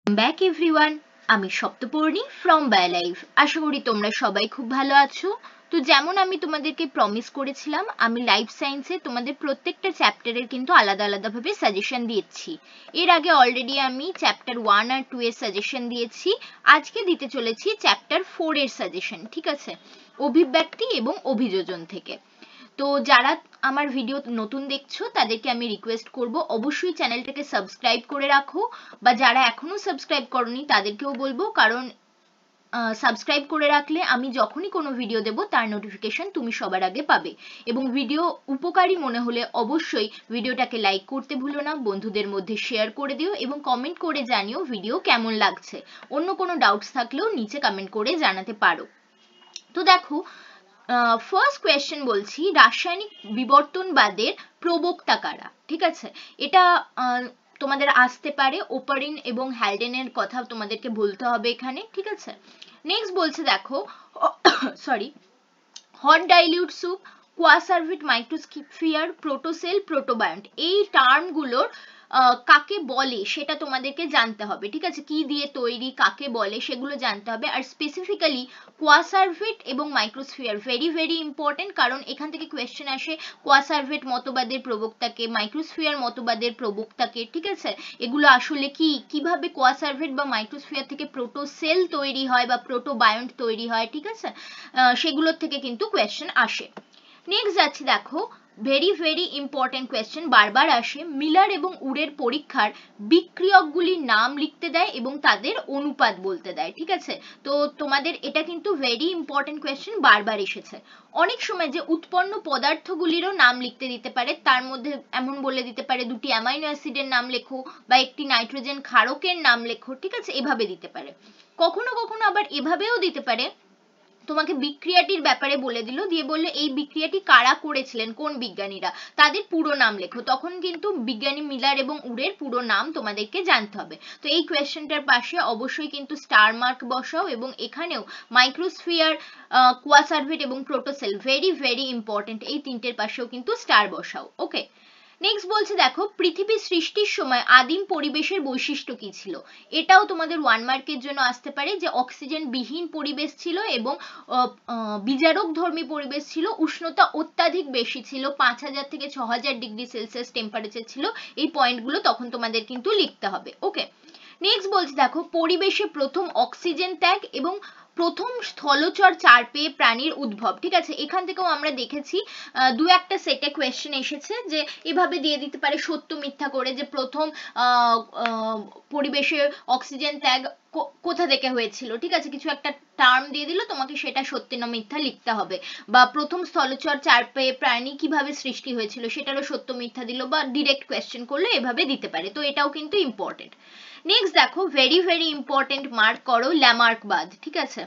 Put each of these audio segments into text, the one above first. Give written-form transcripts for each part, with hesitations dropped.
Back everyone, আমি Saptaparni from বায়োলাইফ। আশা করি তোমরা সবাই খুব ভালো আছো। তো যেমন আমি তোমাদেরকে প্রমিস করেছিলাম, আমি লাইফ সায়েন্সে তোমাদের প্রত্যেকটা চ্যাপ্টারের কিন্তু আলাদা আলাদাভাবে সাজেশন দিয়েছি। এর আগে অলরেডি আমি চ্যাপ্টার 1 আর 2 এর সাজেশন দিয়েছি। আজকে দিতে চলেছি চ্যাপ্টার 4 এর সাজেশন, ঠিক আছে, অভিব্যক্তি এবং অভিযোজন থেকে। তো যারা আমার ভিডিও নতুন দেখছো তাদেরকে আমি রিকোয়েস্ট করব অবশ্যই চ্যানেলটাকে সাবস্ক্রাইব করে রাখো, বা যারা এখনো সাবস্ক্রাইব করনি তাদেরকেও বলবো, কারণ সাবস্ক্রাইব করে রাখলে আমি যখনই কোনো ভিডিও দেব তার নোটিফিকেশন তুমি সবার আগে পাবে। এবং ভিডিও উপকারী মনে হলে অবশ্যই ভিডিওটাকে লাইক করতে ভুলো না, বন্ধুদের মধ্যে শেয়ার করে দিও এবং কমেন্ট করে জানিও ভিডিও কেমন লাগছে। অন্য কোনো ডাউটস থাকলেও নিচে কমেন্ট করে জানাতে পারো। তো দেখো, ফার্স্ট কোয়েশ্চেন বলছি, রাসায়নিক বিবর্তনবাদের প্রবক্তা কারা? ঠিক আছে, এটা তোমাদের আসতে পারে, ওপারিন এবং হ্যালডেনের কথা তোমাদেরকে বলতে হবে এখানে, ঠিক আছে। নেক্সট বলছে দেখো, sorry, hot dilute soup, coacervate, microsphere, protocell, protobiont, এই টার্মগুলোর কাকে বলে সেটা তোমাদেরকে জানতে হবে, ঠিক আছে। কি দিয়ে তৈরি, কাকে বলে সেগুলো জানতে হবে। আর স্পেসিফিক্যালি কোয়াসার্ভিট এবং মাইক্রোস্ফিয়ার ভেরি ভেরি ইম্পর্টেন্ট, কারণ এখান থেকে কোয়েশ্চেন আসে কোয়াসার্ভিট মতবাদের প্রবক্তাকে, মাইক্রোস্ফিয়ার মতবাদের প্রবক্তাকে, ঠিক আছে। এগুলো আসলে কি, কিভাবে কোয়াসার্ভিট বা মাইক্রোস্ফিয়ার থেকে প্রোটোসেল তৈরি হয় বা প্রোটোবায়ন্ট তৈরি হয়, ঠিক আছে, সেগুলোর থেকে কিন্তু কোয়েশ্চেন আসে। নেক্সট যাচ্ছি দেখো, ভেরি ভেরি ইম্পর্টেন্ট কোয়েশ্চেন বারবার আসে, মিলার এবং উডের পরীক্ষার বিক্রিয়কগুলির নাম লিখতে দেয় এবং তাদের অনুপাত বলতে দেয়, ঠিক আছে। তো তোমাদের এটা কিন্তু ভেরি ইম্পর্টেন্ট কোয়েশ্চেন, বারবার এসেছে। অনেক সময় যে উৎপন্ন পদার্থগুলিরও নাম লিখতে দিতে পারে, তার মধ্যে এমন বলে দিতে পারে দুটি অ্যামাইনো অ্যাসিডের নাম লেখো বা একটি নাইট্রোজেন ক্ষারকের নাম লেখো, ঠিক আছে, এভাবে দিতে পারে। কখনো কখনো আবার এভাবেও দিতে পারে, তোমাকে বিক্রিয়াটির ব্যাপারে বলে দিল, দিয়ে বললো এই বিক্রিয়াটি কারা করেছিলেন, কোন বিজ্ঞানীরা, তাদের পুরো নাম লেখো। তখন কিন্তু বিজ্ঞানী মিলার এবং উডের পুরো নাম তোমাদেরকে জানতে হবে। তো এই কোয়েশ্চেনটার পাশে অবশ্যই কিন্তু স্টার মার্ক বসাও, এবং এখানেও মাইক্রোস্ফিয়ার, কোয়াসার্ভিট এবং প্রোটোসেল ভেরি ভেরি ইম্পর্টেন্ট, এই তিনটের পাশেও কিন্তু স্টার বসাও। ওকে, নেক্সট বলছে দেখো, পৃথিবী সৃষ্টির সময় আদিম পরিবেশের বৈশিষ্ট্য কি ছিল? এটাও তোমাদের 1 মার্কের জন্য আসতে পারে, যে অক্সিজেন বিহীন পরিবেশ ছিল এবং বিজারক ধর্মী পরিবেশ ছিল, উষ্ণতা অত্যাধিক বেশি ছিল, 5000 থেকে 6000 ডিগ্রি সেলসিয়াস টেম্পারেচার ছিল। এই পয়েন্টগুলো তখন তোমাদের কিন্তু লিখতে হবে। ওকে, নেক্সট বলছে দেখো, পরিবেশে প্রথম অক্সিজেন ত্যাগ এবং প্রথম স্থলচর চার পেয়ে প্রাণীর উদ্ভব, ঠিক আছে। এখান থেকেও আমরা দেখেছি দু একটা সেটে কোয়েশ্চেন এসেছে, যে এভাবে দিয়ে দিতে পারে সত্য মিথ্যা করে, যে প্রথম পরিবেশে অক্সিজেন ত্যাগ কোথা থেকে হয়েছিল, ঠিক আছে, কিছু একটা টার্ম দিয়ে দিল, তোমাকে সেটা সত্যি না মিথ্যা লিখতে হবে। বা প্রথম স্থলচর চার পেয়ে প্রাণী কিভাবে সৃষ্টি হয়েছিল, সেটারও সত্য মিথ্যা দিল, বা ডিরেক্ট কোয়েশ্চেন করলে এভাবে দিতে পারে। তো এটাও কিন্তু ইম্পর্টেন্ট। নেক্সট দেখো, ভেরি ভেরি ইম্পর্টেন্ট, মার্ক করো ল্যামার্কবাদ, ঠিক আছে।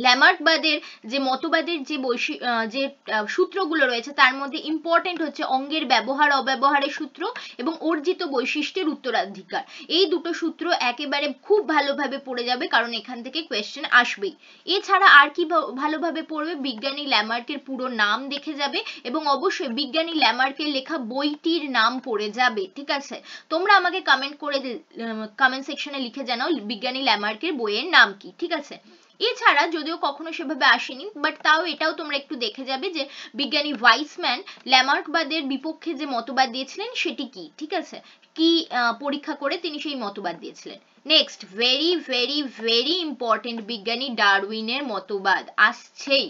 ল্যামার্কবাদের যে মতবাদের যে সূত্রগুলো রয়েছে তার মধ্যে ইম্পর্টেন্ট হচ্ছে অঙ্গের ব্যবহার অব্যবহারের সূত্র এবং অর্জিত বৈশিষ্ট্যের উত্তরাধিকার। এই দুটো সূত্র একেবারে খুব ভালোভাবে পড়ে যাবে, কারণ এখান থেকে কোয়েশ্চেন আসবেই। এছাড়া আর কি ভালোভাবে পড়বে, বিজ্ঞানী ল্যামার্কের পুরো নাম দেখে যাবে এবং অবশ্যই বিজ্ঞানী ল্যামার্কের লেখা বইটির নাম পড়ে যাবে, ঠিক আছে। তোমরা আমাকে কমেন্ট সেকশনে লিখে জানাও বিজ্ঞানী ল্যামার্কের বইয়ের নাম কি, ঠিক আছে। এছাড়া যদিও কখনো সেভাবে আসেনি, বাট তাও এটাও তোমরা একটু দেখে যাবে যে বিজ্ঞানী ওয়াইসম্যান ল্যামার্কবাদের বিপক্ষে যে মতবাদ দিয়েছিলেন সেটি কি, ঠিক আছে, কি পরীক্ষা করে তিনি সেই মতবাদ দিয়েছিলেন। Next very very very important, বিজ্ঞানী ডারউইনের মতবাদ আসছেই।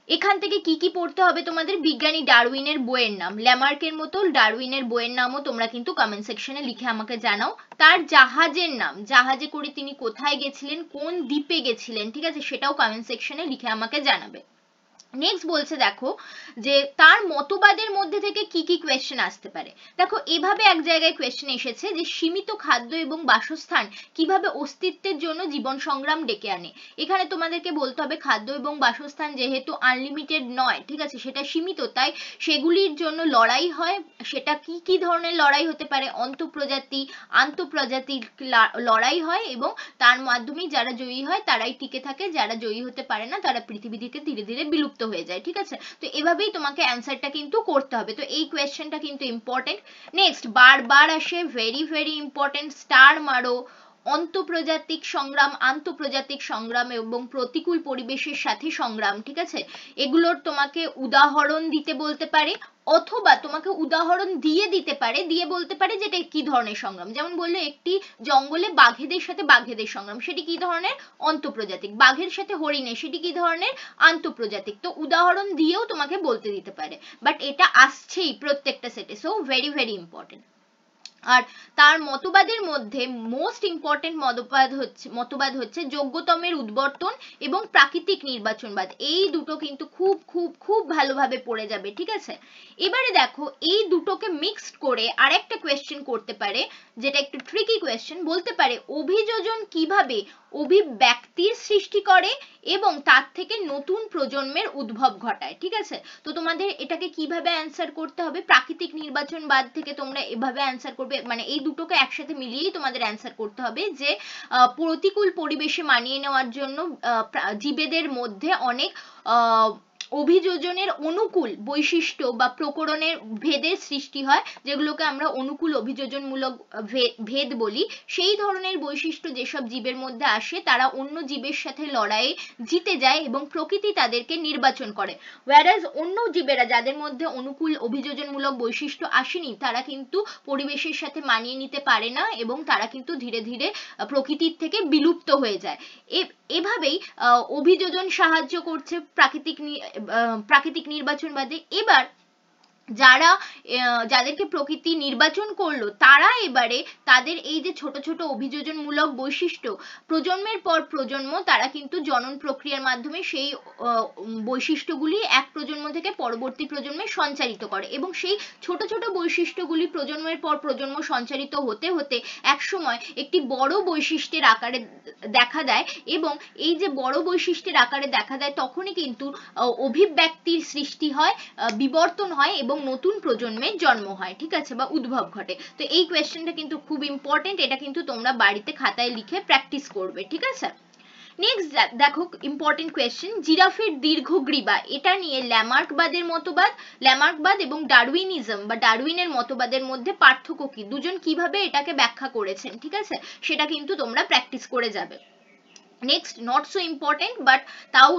এখান থেকে কি কি পড়তে হবে তোমাদের, বিজ্ঞানী ডারউইনের বইয়ের নাম, ল্যামার্কের মতো ডারউইনের বইয়ের নামও তোমরা কিন্তু কমেন্ট সেকশনে লিখে আমাকে জানাও। তার জাহাজের নাম, জাহাজে করে তিনি কোথায় গেছিলেন, কোন দ্বীপে গেছিলেন, ঠিক আছে, সেটাও কমেন্ট সেকশনে লিখে আমাকে জানাবে। নেক্সট বলছে দেখো, যে তার মতবাদের মধ্যে থেকে কি কি কোয়েশ্চেন আসতে পারে। দেখো, এভাবে এক জায়গায় কোয়েশ্চেন এসেছে যে সীমিত খাদ্য এবং বাসস্থান কিভাবে অস্তিত্বের জন্য জীবন সংগ্রাম ডেকে আনে। এখানে তোমাদেরকে বলতে হবে খাদ্য এবং বাসস্থান যেহেতু আনলিমিটেড নয়, ঠিক আছে, সেটা সীমিত, তাই সেগুলির জন্য লড়াই হয়। সেটা কি কি ধরনের লড়াই হতে পারে, অন্তঃপ্রজাতি আন্তঃপ্রজাতির লড়াই হয়, এবং তার মাধ্যমে যারা জয়ী হয় তারাই টিকে থাকে, যারা জয়ী হতে পারে না তারা পৃথিবী থেকে ধীরে ধীরে বিলুপ্ত হয়ে যায়, ঠিক আছে। তো এভাবেই তোমাকে অ্যান্সারটা কিন্তু করতে হবে। তো এই কোয়েশ্চেনটা কিন্তু ইম্পর্টেন্ট। নেক্সট বারবার আসে, ভেরি ভেরি ইম্পর্টেন্ট, স্টার মারো, অন্তঃপ্রজাতিক সংগ্রাম, আন্তঃপ্রজাতিক সংগ্রাম এবং প্রতিকূল পরিবেশের সাথে সংগ্রাম, ঠিক আছে, এগুলোর তোমাকে উদাহরণ দিতে বলতে পারে, অথবা তোমাকে উদাহরণ দিয়ে দিতে পারে, দিয়ে বলতে পারে যে এটা কি ধরনের সংগ্রাম। যেমন বললো একটি জঙ্গলে বাঘেদের সাথে বাঘেদের সংগ্রাম, সেটি কি ধরনের? অন্তঃপ্রজাতিক। বাঘের সাথে হরিণের, সেটি কি ধরনের? আন্তঃপ্রজাতিক। তো উদাহরণ দিয়েও তোমাকে বলতে দিতে পারে, বাট এটা আসছেই প্রত্যেকটা সেটে, সো ভেরি ভেরি ইম্পর্টেন্ট। আর তার মতবাদের মধ্যে মোস্ট ইম্পর্টেন্ট মতবাদ হচ্ছে যোগ্যতমের উদ্বর্তন এবং প্রাকৃতিক নির্বাচনবাদ। এই দুটো কিন্তু খুব খুব খুব ভালোভাবে পড়ে যাবে, ঠিক আছে। এবারে দেখো এই দুটোকে মিক্সড করে আরেকটা কোয়েশ্চেন করতে পারে, যেটা একটু ট্রিকি কোয়েশ্চেন। বলতে পারে অভিযোজন কিভাবে অভিব্যক্তির সৃষ্টি করে এবং তার থেকে নতুন প্রজন্মের উদ্ভব ঘটায়, ঠিক আছে। তো তোমাদের এটাকে কিভাবে অ্যান্সার করতে হবে, প্রাকৃতিক নির্বাচনবাদ থেকে তোমরা এভাবে অ্যান্সার করবে, মানে এই দুটোকে একসাথে মিলিয়েই তোমাদের অ্যান্সার করতে হবে যে প্রতিকূল পরিবেশে মানিয়ে নেওয়ার জন্য জীবেদের মধ্যে অনেক অভিযোজনের অনুকূল বৈশিষ্ট্য বা প্রকরণের ভেদের সৃষ্টি হয়, যেগুলোকে আমরা অনুকূল অভিযোজনমূলক ভেদ বলি। সেই ধরনের বৈশিষ্ট্য যেসব জীবের মধ্যে আসে তারা অন্য জীবের সাথে লড়াইয়ে জিতে যায় এবং প্রকৃতি তাদেরকে নির্বাচন করে। whereas অন্য জীবেরা যাদের মধ্যে অনুকূল অভিযোজনমূলক বৈশিষ্ট্য আসেনি, তারা কিন্তু পরিবেশের সাথে মানিয়ে নিতে পারে না এবং তারা কিন্তু ধীরে ধীরে প্রকৃতির থেকে বিলুপ্ত হয়ে যায়। এভাবেই অভিযোজন সাহায্য করছে প্রাকৃতিক নির্বাচনবাদে। এবার যাদেরকে প্রকৃতি নির্বাচন করলো তারা এবারে তাদের এই যে ছোট ছোট অভিযোজনমূলক বৈশিষ্ট্য প্রজন্মের পর প্রজন্ম তারা কিন্তু জনন প্রক্রিয়ার মাধ্যমে সেই বৈশিষ্ট্যগুলি এক প্রজন্ম থেকে পরবর্তী প্রজন্মে সঞ্চারিত করে, এবং সেই ছোট ছোট বৈশিষ্ট্যগুলি প্রজন্মের পর প্রজন্ম সঞ্চারিত হতে হতে একসময় একটি বড় বৈশিষ্ট্যের আকারে দেখা দেয়, এবং এই যে বড় বৈশিষ্ট্যের আকারে দেখা দেয় তখনই কিন্তু অভিব্যক্তির সৃষ্টি হয়, বিবর্তন হয় এবং নতুন প্রজন্মের জন্ম হয়, ঠিক আছে, বা উদ্ভব ঘটে। তো এই কোয়েশ্চেনটা কিন্তু খুব ইম্পর্টেন্ট, এটা কিন্তু তোমরা বাড়িতে খাতায় লিখে প্র্যাকটিস করবে, ঠিক আছে। নেক্সট দেখো ইম্পর্টেন্ট কোয়েশ্চেন, জিরাফের দীর্ঘগ্রীবা, এটা নিয়ে ল্যামার্কবাদ এবং ডারউইনিজম বা ডারউইনের মতবাদের মধ্যে পার্থক্য কি, দুজন কিভাবে এটাকে ব্যাখ্যা করেছেন, ঠিক আছে, সেটা কিন্তু তোমরা প্র্যাকটিস করে যাবে। Next not so important but তাও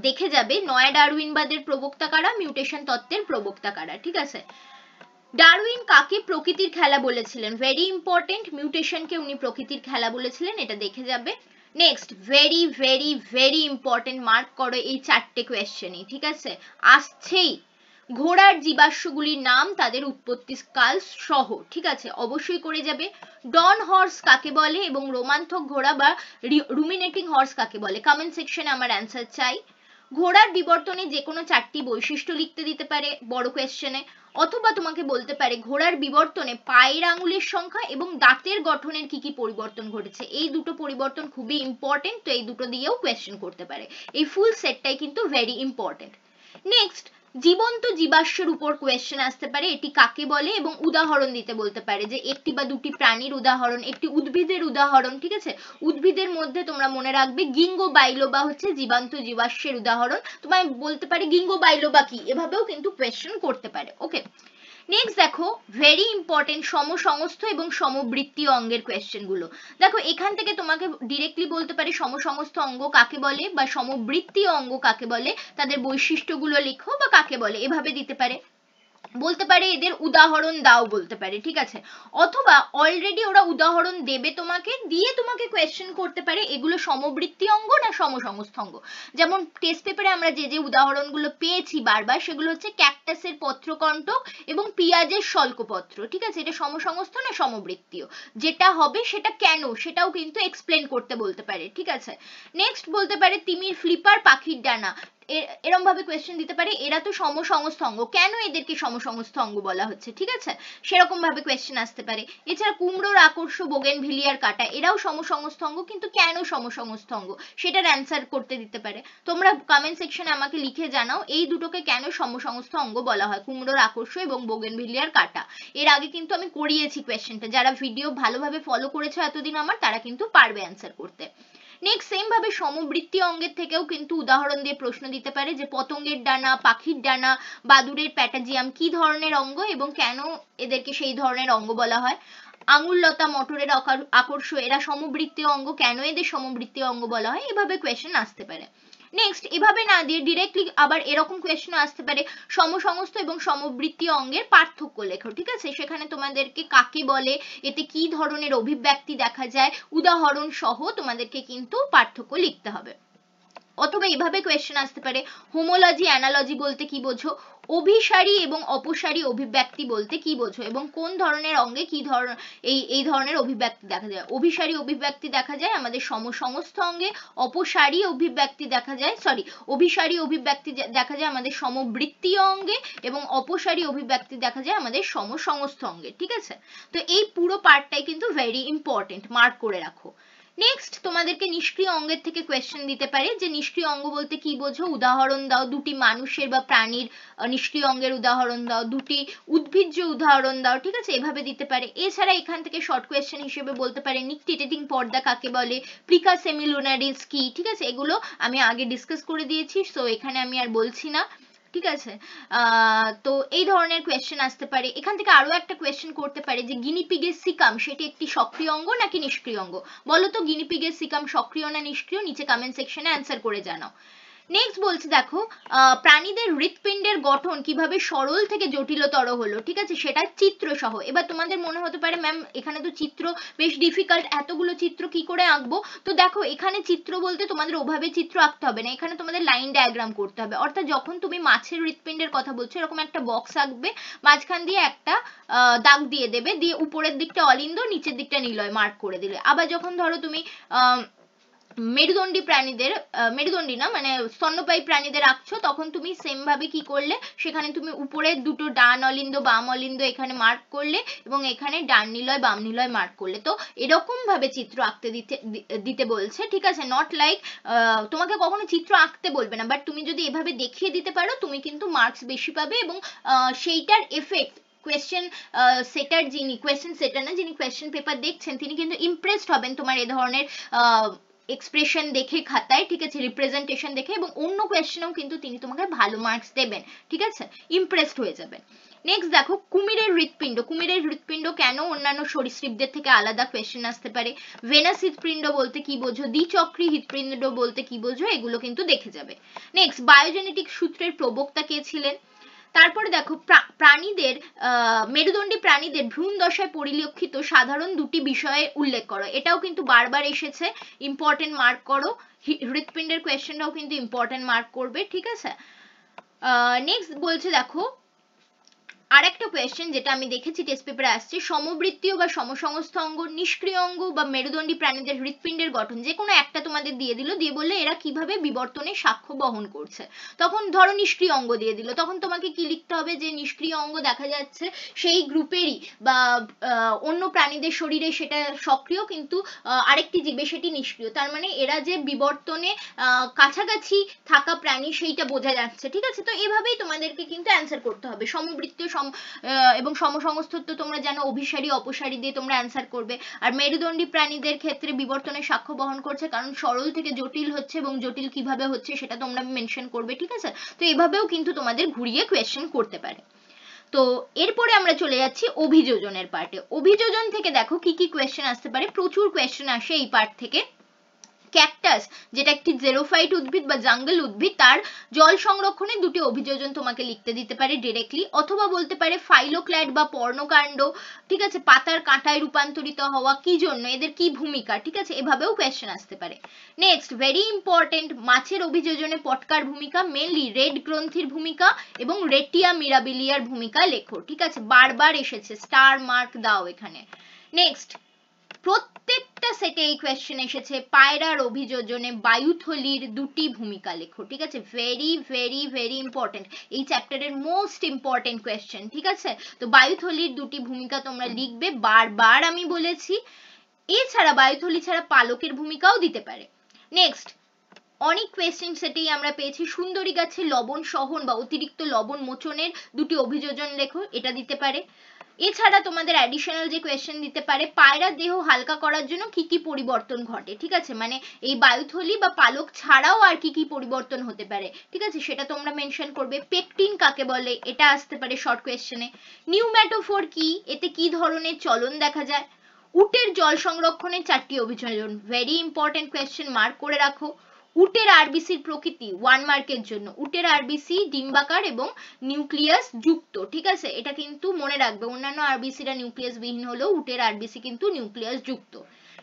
দেখে যাবে, নয়া ডারউইনবাদের প্রবক্তা কারা, মিউটেশন তত্ত্বের প্রবক্তা কারা, ঠিক আছে। ডারউইন কাকে প্রকৃতির খেলা বলেছিলেন, ভেরি ইম্পর্টেন্ট, মিউটেশনকে উনি প্রকৃতির খেলা বলেছিলেন, এটা দেখে যাবে। Next very very very important, mark করো এই চারটে কোয়েশ্চেনই, ঠিক আছে, আসছেই। ঘোড়ার জীবাশ্মগুলির নাম তাদের উৎপত্তি কাল সহ, ঠিক আছে, অবশ্যই করে যাবে। ডন হর্স কাকে বলে এবং রোমান্থক ঘোড়া বা রুমিনেটিং হর্স কাকে বলে, কমেন্ট সেকশনে আমার অ্যান্সার চাই। ঘোড়ার বিবর্তনে যে কোনো চারটি বৈশিষ্ট্য লিখতে দিতে পারে বড় কোয়েশ্চেনে, অথবা তোমাকে বলতে পারে ঘোড়ার বিবর্তনে পায়ের আঙুলের সংখ্যা এবং দাঁতের গঠনের কি কি পরিবর্তন ঘটেছে, এই দুটো পরিবর্তন খুবই ইম্পর্টেন্ট, তো এই দুটো দিয়েও কোয়েশ্চেন করতে পারে, এই ফুল সেটটাই কিন্তু ভেরি ইম্পর্টেন্ট। নেক্সট জীবন্ত জীবাশ্মের উপর কোয়েশ্চেন আসতে পারে, এটি কাকে বলে এবং উদাহরণ দিতে বলতে পারে, যে একটি বা দুটি প্রাণীর উদাহরণ, একটি উদ্ভিদের উদাহরণ, ঠিক আছে। উদ্ভিদের মধ্যে তোমরা মনে রাখবে গিঙ্গো বাইলোবা হচ্ছে জীবান্ত জীবাশ্মের উদাহরণ, তোমায় বলতে পারে গিঙ্গো বাইলোবা কি, এভাবেও কিন্তু কোয়েশ্চেন করতে পারে, ওকে। নেক্সট দেখো ভেরি ইম্পর্টেন্ট, সমসংস্থ এবং সমবৃত্তীয় অঙ্গের কোয়েশ্চেন গুলো। দেখো এখান থেকে তোমাকে ডিরেক্টলি বলতে পারে সমসংস্থ অঙ্গ কাকে বলে বা সমবৃত্তীয় অঙ্গ কাকে বলে, তাদের বৈশিষ্ট্যগুলো লেখো বা কাকে বলে, এভাবে দিতে পারে। বলতে পারে এদের উদাহরণ দাও বলতে পারে, ঠিক আছে, অথবা অলরেডি ওরা উদাহরণ দেবে তোমাকে, দিয়ে তোমাকে কোয়েশ্চেন করতে পারে এগুলো সমবৃত্তি অঙ্গ না সমসংস্থ অঙ্গ। যেমন টেস্ট পেপারে আমরা যে যে উদাহরণগুলো পেয়েছি বারবার, সেগুলো হচ্ছে ক্যাকটাসের পত্রকণ্টক এবং পিঁয়াজের শল্কপত্র, ঠিক আছে, এটা সমসংস্থ না সমবৃত্তীয়, যেটা হবে সেটা কেন সেটাও কিন্তু এক্সপ্লেন করতে বলতে পারে, ঠিক আছে। নেক্সট বলতে পারে তিমির ফ্লিপার পাখির ডানা, এরম ভাবে কোয়েশ্চেন দিতে পারে, এরা তো সমসংস্থ অঙ্গ, কেন এদেরকে সমসংস্থ অঙ্গ বলা হচ্ছে, ঠিক আছে, সেরকম ভাবে কোয়েশ্চেন আসতে পারে। এছাড়া কুমড়োর আকর্ষ, বোগেনভিলিয়ার কাঁটা, এরাও সমসংস্থ অঙ্গ, কিন্তু কেন সমসংস্থ অঙ্গ সেটার অ্যান্সার করতে দিতে পারে। তোমরা কমেন্ট সেকশনে আমাকে লিখে জানাও এই দুটোকে কেন সমসংস্থ অঙ্গ বলা হয়, কুমড়োর আকর্ষ এবং বোগেনভিলিয়ার কাঁটা। এর আগে কিন্তু আমি করিয়েছি কোয়েশ্চেনটা, যারা ভিডিও ভালোভাবে ফলো করেছো এতদিন আমার, তারা কিন্তু পারবে অ্যান্সার করতে। নেক্সট সেম ভাবে সমবৃত্তি অঙ্গের থেকেও কিন্তু উদাহরণ দিয়ে প্রশ্ন দিতে পারে, যে পতঙ্গের ডানা, পাখির ডানা, বাদুড়ের প্যাটাজিয়াম কি ধরনের অঙ্গ এবং কেন এদেরকে সেই ধরনের অঙ্গ বলা হয়। আঙুর লতা মটরের আকর্ষ, এরা সমবৃত্তীয় অঙ্গ, কেন এদের সমবৃত্তীয় অঙ্গ বলা হয়, এভাবে কোয়েশ্চেন আসতে পারে। নেক্সট, এভাবে না দিয়ে ডিরেক্টলি আবার এরকম কোয়েশ্চেন আসতে পারে, সমসমস্ত এবং সমবৃত্তীয় অঙ্গের পার্থক্য লেখো, ঠিক আছে, সেখানে তোমাদেরকে কাকে বলে, এতে কি ধরনের অভিব্যক্তি দেখা যায়, উদাহরণ সহ তোমাদেরকে কিন্তু পার্থক্য লিখতে হবে। অথবা এভাবে কোয়েশ্চেন আসতে পারে, হোমোলজি অ্যানালজি বলতে কি বোঝো, অভিসারী এবং অপসারী অভিব্যক্তি বলতে কি বোঝো, এবং কোন ধরনের অঙ্গে কি ধরনের এই ধরনের অভিব্যক্তি দেখা যায়। অভিসারী অভিব্যক্তি দেখা যায় আমাদের সমস্ত অঙ্গে, অপসারী অভিব্যক্তি দেখা যায়, অভিসারী অভিব্যক্তি দেখা যায় আমাদের সমবৃত্তীয় অঙ্গে, এবং অপসারী অভিব্যক্তি দেখা যায় আমাদের সমস্ত অঙ্গে, ঠিক আছে। তো এই পুরো পার্টটাই কিন্তু ভেরি ইম্পর্টেন্ট, মার্ক করে রাখো। নেক্সট, তোমাদেরকে নিষ্ক্রিয় অঙ্গের থেকে কোয়েশ্চেন দিতে পারে, যে নিষ্ক্রিয় অঙ্গ বলতে কি বোঝো, উদাহরণ দাও, দুটি মানুষের বা প্রাণীর নিষ্ক্রিয় অঙ্গের উদাহরণ দাও, দুটি উদ্ভিজ্জ উদাহরণ দাও, ঠিক আছে, এভাবে দিতে পারে। এছাড়া এখান থেকে শর্ট কোয়েশ্চেন হিসেবে বলতে পারে নিকটিটেটিং পর্দা কাকে বলে, প্রিকা সেমিলুনারিস কি, ঠিক আছে, এগুলো আমি আগে ডিসকাস করে দিয়েছি, সো এখানে আমি আর বলছি না, ঠিক আছে। তো এই ধরনের কোয়েশ্চেন আসতে পারে। এখান থেকে আরো একটা কোয়েশ্চেন করতে পারে যে গিনিপিগের সিকাম সেটি একটি সক্রিয় অঙ্গ নাকি নিষ্ক্রিয় অঙ্গ, বলো তো গিনিপিগের সিকাম সক্রিয় না নিষ্ক্রিয়, নিচে কমেন্ট সেকশনে অ্যান্সার করে জানাও। নেক্সট বলছে দেখো, প্রাণীদের হৃৎপিণ্ডের গঠন কিভাবে সরল থেকে জটিলতর হলো, ঠিক আছে, সেটা চিত্র সহ। এবার তোমাদের মনে হতে পারে ম্যাম এখানে তো চিত্র বেশ ডিফিকাল্ট, এতগুলো চিত্র কি করে আঁকবো, তো দেখো এখানে চিত্র বলতে তোমাদের ওভাবে চিত্র আঁকতে হবে না, এখানে তোমাদের লাইন ডায়াগ্রাম করতে হবে। অর্থাৎ যখন তুমি মাছের হৃৎপিণ্ডের কথা বলছো, এরকম একটা বক্স আঁকবে, মাঝখান দিয়ে একটা দাগ দিয়ে দেবে, দিয়ে উপরের দিকটা অলিন্দ, নিচের দিকটা নিলয় মার্ক করে দিলে। আবার যখন ধরো তুমি মেরুদণ্ডী প্রাণীদের, মেরুদণ্ডী না মানে স্তন্যপায়ী প্রাণীদের আঁকছো, তখন তুমি সেম ভাবে কি করলে, সেখানে তুমি উপরের দুটো ডান অলিন্দ বাম অলিন্দ এখানে মার্ক করলে, এবং এখানে ডান নিলয় বাম নিলয় মার্ক করলে। তো এরকম ভাবে চিত্র আঁকতে দিতে বলছে, ঠিক আছে, নট লাইক তোমাকে কখনো চিত্র আঁকতে বলবে না, বাট তুমি যদি এভাবে দেখিয়ে দিতে পারো তুমি কিন্তু মার্কস বেশি পাবে, এবং সেইটার এফেক্ট কোয়েশ্চেন সেটার যিনি, কোয়েশ্চেন সেটার না, যিনি কোয়েশ্চেন পেপার দেখছেন তিনি কিন্তু ইমপ্রেসড হবেন তোমার এ ধরনের এক্সপ্রেশন দেখে খাতায়, ঠিক আছে, রিপ্রেজেন্টেশন দেখে, এবং অন্য কোয়েশ্চেনেও কিন্তু তিনি তোমাকে ভালো মার্কস দেবেন, ঠিক আছে, ইমপ্রেসড হয়ে যাবেন। নেক্সট দেখো, কুমিরের হৃৎপিণ্ড, কুমিরের হৃৎপিণ্ড কেন অন্যান্য সরীসৃপদের থেকে আলাদা, কোয়েশ্চেন আসতে পারে। ভেনাস হৃৎপিণ্ড বলতে কি বোঝো, দ্বিচক্রী হৃৎপিণ্ড বলতে কি বোঝো, এগুলো কিন্তু দেখে যাবে। নেক্সট, বায়োজেনেটিক সূত্রের প্রবক্তা কে ছিলেন। তারপরে দেখো, প্রাণীদের মেরুদণ্ডী প্রাণীদের ভ্রূণ দশায় পরিলক্ষিত সাধারণ দুটি বিষয়ে উল্লেখ করো, এটাও কিন্তু বারবার এসেছে, ইম্পর্টেন্ট মার্ক করো। হৃৎপিণ্ডের কোয়েশ্চেনটাও কিন্তু ইম্পর্টেন্ট মার্ক করবে, ঠিক আছে। নেক্সট বলছে দেখো, আর একটা কোয়েশ্চেন যেটা আমি দেখেছি টেস্ট পেপারে আসছে, সমবৃত্তীয় বা সমসংস্থ অঙ্গ, নিষ্ক্রিয় অঙ্গ বা মেরুদণ্ডী প্রাণীদের হৃৎপিণ্ডের গঠন, যে কোনো একটা তোমাদের দিয়ে দিল, দিয়ে বললে এরা কিভাবে বিবর্তনের সাক্ষ্য বহন করছে। তখন ধরো নিষ্ক্রিয় অঙ্গ দিয়ে দিল, তখন তোমাকে কি লিখতে হবে, যে নিষ্ক্রিয় অঙ্গ দেখা যাচ্ছে সেই গ্রুপেরই বা অন্য প্রাণীদের শরীরে সেটা সক্রিয়, কিন্তু আরেকটি জীবে সেটি নিষ্ক্রিয়, তার মানে এরা যে বিবর্তনে কাছাকাছি থাকা প্রাণী সেইটা বোঝা যাচ্ছে, ঠিক আছে। তো এভাবেই তোমাদেরকে কিন্তু অ্যান্সার করতে হবে। সমবৃত্তীয় এবং সমসংস্থ তো তোমরা জানো, অভিসারী অপসারী দিয়ে তোমরা অ্যান্সার করবে। আর মেরুদণ্ডী প্রাণীদের ক্ষেত্রে বিবর্তনের সাক্ষ্য বহন করছে, কারণ সরল থেকে জটিল হচ্ছে, এবং জটিল কিভাবে হচ্ছে সেটা তোমরা মেনশন করবে, ঠিক আছে। তো এভাবেও কিন্তু তোমাদের ঘুরিয়ে কোয়েশ্চেন করতে পারে। তো এরপরে আমরা চলে যাচ্ছি অভিযোজনের পার্টে। অভিযোজন থেকে দেখো কি কি কোয়েশ্চেন আসতে পারে, প্রচুর কোয়েশ্চেন আসে এই পার্ট থেকে। ক্যাকটাস, যেটা একটি জেরোফাইট উদ্ভিদ বা জাঙ্গল উদ্ভিদ, তার জল সংরক্ষণে দুটি অভিযোজন তোমাকে লিখতে দিতে পারে ডিরেক্টলি, অথবা বলতে পারে ফাইলোক্ল্যাড বা পর্ণকাণ্ড, ঠিক আছে, পাতার কাঁটায় রূপান্তরিত হওয়া, কি জন্য, এদের কি ভূমিকা, ঠিক আছে, এভাবেও কোয়েশ্চেন আসতে পারে। নেক্সট, ভেরি ইম্পর্টেন্ট, মাছের অভিযোজনে পটকার ভূমিকা, মেনলি রেড গ্রন্থির ভূমিকা এবং রেটিয়া মিরাবিলিয়ার ভূমিকা লেখো, ঠিক আছে, বারবার এসেছে, স্টার মার্ক দাও এখানে। নেক্সট, প্রত্যেকটা সেটে এই কোয়েশ্চেন এসেছে, পায়রার অভিযোজনে বায়ুথলির দুটি ভূমিকা লেখো, ঠিক আছে, ভেরি ভেরি ভেরি ইম্পর্টেন্ট, এই চ্যাপ্টারের মোস্ট ইম্পর্টেন্ট কোয়েশ্চেন, ঠিক আছে। তো বায়ুথলির দুটি ভূমিকা তোমরা লিখবে, বারবার আমি বলেছি। এছাড়া বায়ুথলি ছাড়া পালকের ভূমিকাও দিতে পারে। নেক্সট, অনেক কোয়েশ্চেন সেটেই আমরা পেয়েছি, সুন্দরী গাছে লবণ সহন বা অতিরিক্ত লবণ মোচনের দুটি অভিযোজন লেখো, এটা দিতে পারে। এছাড়া তোমাদের অ্যাডিশনাল যে কোয়েশ্চেন দিতে পারে, পায়রার দেহ হালকা করার জন্য কি কি পরিবর্তন ঘটে, ঠিক আছে, মানে এই বায়ুথলি বা পালক ছাড়াও আর কি কি পরিবর্তন হতে পারে, ঠিক আছে, সেটা তোমরা মেনশন করবে। পেকটিন কাকে বলে, এটা আসতে পারে শর্ট কোয়েশ্চেনে। নিউম্যাটোফোর কি, এতে কি ধরনের চলন দেখা যায়। উটের জল সংরক্ষণের 4টি অভিযোজন, ভেরি ইম্পর্টেন্ট কোয়েশ্চেন, মার্ক করে রাখো। উটের আরবিসির প্রকৃতি, 1 মার্কের জন্য। উটের আরবিসি ডিম্বাকার এবং নিউক্লিয়াস যুক্ত, ঠিক আছে, এটা কিন্তু মনে রাখবে, অন্যান্য আরবিসিরা নিউক্লিয়াস বিহীন হলেও উটের আরবিসি কিন্তু নিউক্লিয়াস যুক্ত।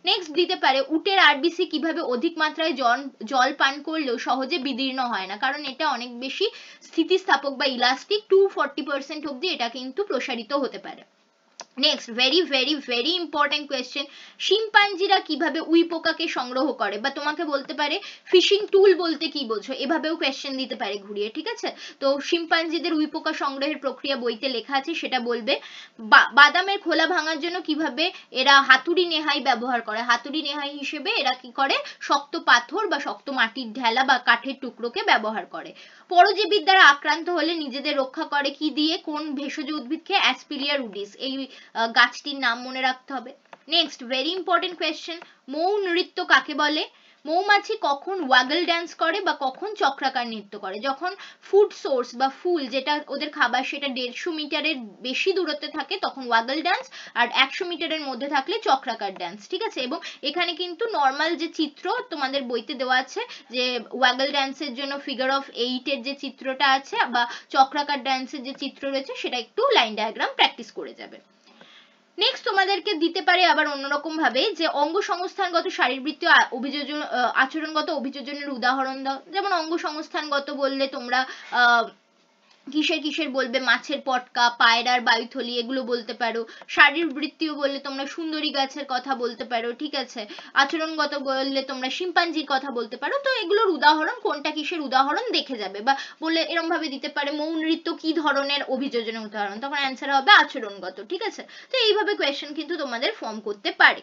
নেক্সট দিতে পারে উটের আরবিসি কিভাবে অধিক মাত্রায় জল পান করলেও সহজে বিদীর্ণ হয় না, কারণ এটা অনেক বেশি স্থিতিস্থাপক বা ইলাস্টিক, 240% অব্দি এটা কিন্তু প্রসারিত হতে পারে। Next very very very important question, শিম্পাঞ্জিরা কিভাবে উই পোকাকে সংগ্রহ করে, বা তোমাকে বলতে পারে ফিশিং টুল বলতে কি বোঝো, এভাবেও কোয়েশ্চেন দিতে পারে ঘুরিয়ে, ঠিক আছে। তো শিম্পাঞ্জিদের উই পোকা সংগ্রহের প্রক্রিয়া বইতে লেখা আছে, সেটা বলবে। বাদামের খোলা ভাঙার জন্য কিভাবে এরা হাতুড়ি নেহাই ব্যবহার করে, হাতুড়ি নেহাই হিসেবে এরা কি করে, শক্ত পাথর বা শক্ত মাটির ঢেলা বা কাঠের টুকরোকে ব্যবহার করে। পরজীবীর দ্বারা আক্রান্ত হলে নিজেদের রক্ষা করে কি দিয়ে, কোন ভেষজ উদ্ভিদকে, অ্যাসপিলিয়া রুডিস, এই গাছটির নাম মনে রাখতে হবে। নেক্সট ভেরি ইম্পর্টেন্ট কোয়েশ্চেন, মৌ নৃত্য কাকে বলে। মৌমাছি কখন ওয়াগল ড্যান্স করে বা কখন চক্রাকার নৃত্য করে, যখন ফুড সোর্স বা ফুল যেটা ওদের খাবার সেটা 150 মিটারের বেশি দূরত্বে থাকে তখন ওয়াগল ড্যান্স, আর 100 মিটারের মধ্যে থাকলে চক্রাকার ড্যান্স, ঠিক আছে। এবং এখানে কিন্তু নর্মাল যে চিত্র তোমাদের বইতে দেওয়া আছে, যে ওয়াগল ড্যান্সের জন্য ফিগার অফ 8 এর যে চিত্রটা আছে বা চক্রাকার ড্যান্সের যে চিত্র রয়েছে সেটা একটু লাইন ডায়াগ্রাম প্র্যাকটিস করে যাবে। নেক্সট তোমাদেরকে দিতে পারে আবার অন্যরকম ভাবে, যে অঙ্গ সংস্থানগত শারীরবৃত্তীয় অভিযোজন আচরণগত অভিযোজনের উদাহরণ দাও। যেমন অঙ্গ সংস্থানগত বললে তোমরা কিসের কিসের বলবে, মাছের পটকা, পায়রার বায়ুথলি, এগুলো বলতে পারো। শারীরবৃত্তীয় বললে তোমরা সুন্দরী গাছের কথা বলতে পারো, ঠিক আছে। আচরণগত বললে তোমরা শিম্পাঞ্জির কথা বলতে পারো। তো এগুলোর উদাহরণ কোনটা কিসের উদাহরণ দেখে যাবে, বা বললে এরম ভাবে দিতে পারে মৌ নৃত্য কি ধরনের অভিযোজনের উদাহরণ, তখন অ্যান্সার হবে আচরণগত, ঠিক আছে। তো এইভাবে কোয়েশ্চেন কিন্তু তোমাদের ফর্ম করতে পারে।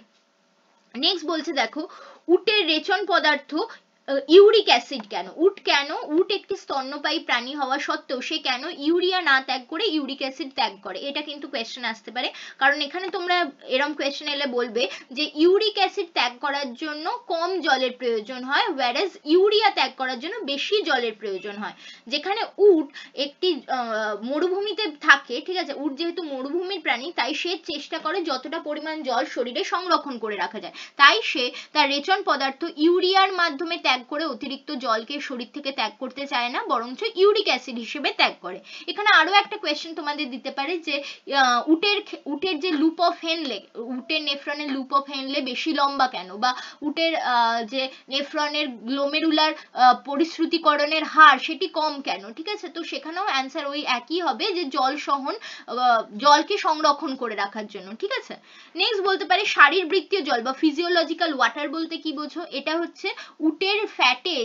নেক্সট বলছে দেখো, উটের রেচন পদার্থ ইউরিক অ্যাসিড কেন, উট একটি স্তন্যপায়ী প্রাণী হওয়া সত্ত্বেও সে কেন ইউরিয়া না ত্যাগ করে ইউরিক অ্যাসিড ত্যাগ করে, এটা কিন্তু কোয়েশ্চেন আসতে পারে। কারণ এখানে তোমরা এরম কোয়েশ্চেন এলে বলবে যে ইউরিক অ্যাসিড ত্যাগ করার জন্য কম জলের প্রয়োজন হয়, whereas ইউরিয়া ত্যাগ করার জন্য বেশি জলের প্রয়োজন হয়। যেখানে উট একটি মরুভূমিতে থাকে, ঠিক আছে, উট যেহেতু মরুভূমির প্রাণী তাই সে চেষ্টা করে যতটা পরিমাণ জল শরীরে সংরক্ষণ করে রাখা যায়, তাই সে তার রেচন পদার্থ ইউরিয়ার মাধ্যমে ত্যাগ করে অতিরিক্ত জলকে শরীর থেকে ত্যাগ করতে চায় না, বরঞ্চ ইউরিক অ্যাসিড হিসেবে ত্যাগ করে। এখানে আরো একটা কোয়েশ্চেন তোমাদের দিতে পারে, যে উটের যে লুপ অফ হেনলে, উটের নেফ্রনের লুপ অফ হেনলে বেশি লম্বা কেন, বা উটের যে নেফ্রনের গ্লোমেরুলার পরিশ্রুতিকরণের হার সেটি কম কেন, ঠিক আছে। তো সেখানেও অ্যান্সার ওই একই হবে, যে জল সহন, জলকে সংরক্ষণ করে রাখার জন্য, ঠিক আছে। নেক্সট বলতে পারে শারীরবৃত্তীয় জল বা ফিজিওলজিক্যাল ওয়াটার বলতে কি বোঝো, এটা হচ্ছে উটের ফ্যাটে,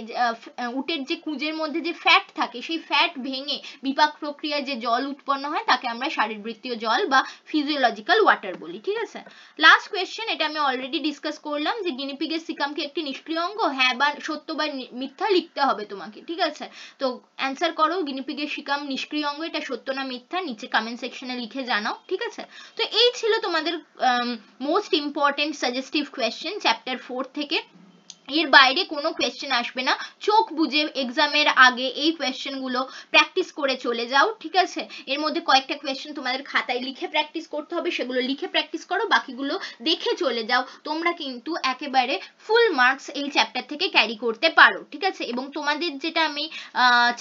উটের যে কুঁজের মধ্যে যে ফ্যাট থাকে সেই ফ্যাট ভেঙে বিপাক প্রক্রিয়ায় যে জল উৎপন্ন হয় তাকে আমরা শারীরবৃত্তীয় জল বা ফিজিওলজিক্যাল ওয়াটার বলি, ঠিক আছে। লাস্ট কোয়েশ্চেন, এটা আমি অলরেডি ডিসকাস করলাম, যে গিনিপিগের সিকাম কি একটি নিষ্ক্রিয় অঙ্গ, হ্যাঁ বা সত্য বা মিথ্যা লিখতে হবে তোমাকে, ঠিক আছে। তো অ্যান্সার করো, গিনিপিগের সিকাম নিষ্ক্রিয় অঙ্গ, এটা সত্য না মিথ্যা নিচে কমেন্ট সেকশনে লিখে জানাও, ঠিক আছে। তো এই ছিল তোমাদের most important suggestive question chapter 4 থেকে। এর বাইরে কোনো কোয়েশ্চেন আসবে না, চোখ বুঝে এক্সামের আগে এই কোয়েশ্চেন গুলো প্র্যাকটিস করে চলে যাও, ঠিক আছে। এর মধ্যে কয়েকটা কোয়েশ্চেন তোমাদের খাতায় লিখে প্র্যাকটিস করতে হবে, সেগুলো লিখে প্র্যাকটিস করো, বাকিগুলো দেখে চলে যাও, তোমরা কিন্তু একেবারে ফুল মার্কস এই চ্যাপ্টার থেকে ক্যারি করতে পারো, ঠিক আছে। এবং তোমাদের যেটা আমি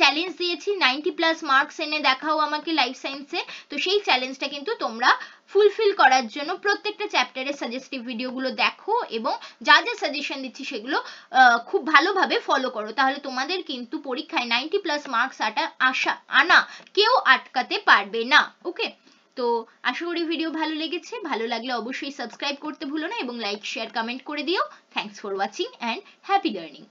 চ্যালেঞ্জ দিয়েছি 90+ মার্কস এনে দেখাও আমাকে লাইফ সায়েন্সে, তো সেই চ্যালেঞ্জটা কিন্তু তোমরা ফুলফিল করার জন্য প্রত্যেকটা চ্যাপ্টারের সাজেস্টিভ ভিডিওগুলো দেখো এবং যা যা সাজেশন দিচ্ছি সেগুলো খুব ভালোভাবে ফলো করো, তাহলে তোমাদের কিন্তু পরীক্ষায় 90+ মার্কস আনা কেউ আটকাতে পারবে না, ওকে। তো আশা করি ভিডিও ভালো লেগেছে, ভালো লাগলে অবশ্যই সাবস্ক্রাইব করতে ভুলো না এবং লাইক শেয়ার কমেন্ট করে দিও। Thanks for watching and happy learning.